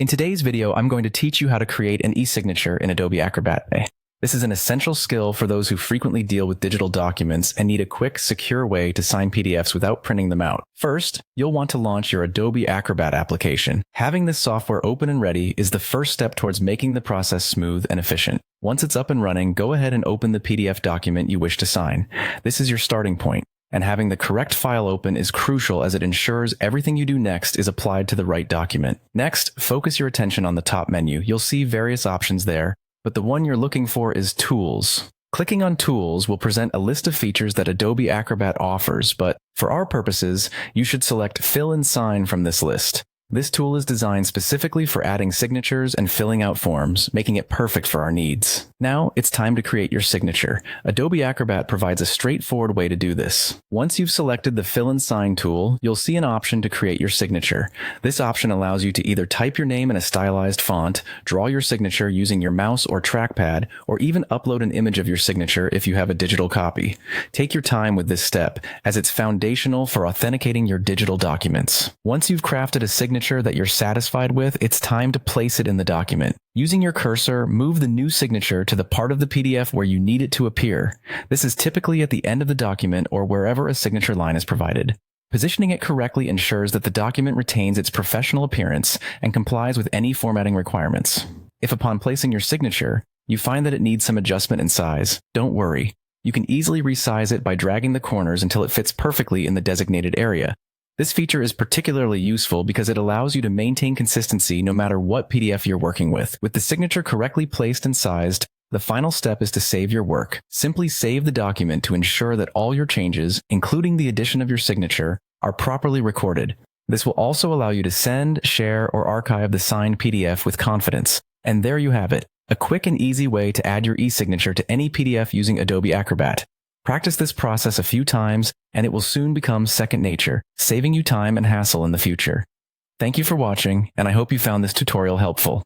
In today's video, I'm going to teach you how to create an e-signature in Adobe Acrobat. This is an essential skill for those who frequently deal with digital documents and need a quick, secure way to sign PDFs without printing them out. First, you'll want to launch your Adobe Acrobat application. Having this software open and ready is the first step towards making the process smooth and efficient. Once it's up and running, go ahead and open the PDF document you wish to sign. This is your starting point, and having the correct file open is crucial as it ensures everything you do next is applied to the right document. Next, focus your attention on the top menu. You'll see various options there, but the one you're looking for is Tools. Clicking on Tools will present a list of features that Adobe Acrobat offers, but for our purposes, you should select Fill and Sign from this list. This tool is designed specifically for adding signatures and filling out forms, making it perfect for our needs. Now, it's time to create your signature. Adobe Acrobat provides a straightforward way to do this. Once you've selected the Fill and Sign tool, you'll see an option to create your signature. This option allows you to either type your name in a stylized font, draw your signature using your mouse or trackpad, or even upload an image of your signature if you have a digital copy. Take your time with this step, as it's foundational for authenticating your digital documents. Once you've crafted a signature that you're satisfied with, it's time to place it in the document. Using your cursor, move the new signature to the part of the PDF where you need it to appear. This is typically at the end of the document or wherever a signature line is provided. Positioning it correctly ensures that the document retains its professional appearance and complies with any formatting requirements. If upon placing your signature, you find that it needs some adjustment in size, don't worry. You can easily resize it by dragging the corners until it fits perfectly in the designated area. This feature is particularly useful because it allows you to maintain consistency no matter what PDF you're working with. With the signature correctly placed and sized, the final step is to save your work. Simply save the document to ensure that all your changes, including the addition of your signature, are properly recorded. This will also allow you to send, share, or archive the signed PDF with confidence. And there you have it, a quick and easy way to add your e-signature to any PDF using Adobe Acrobat. Practice this process a few times, and it will soon become second nature, saving you time and hassle in the future. Thank you for watching, and I hope you found this tutorial helpful.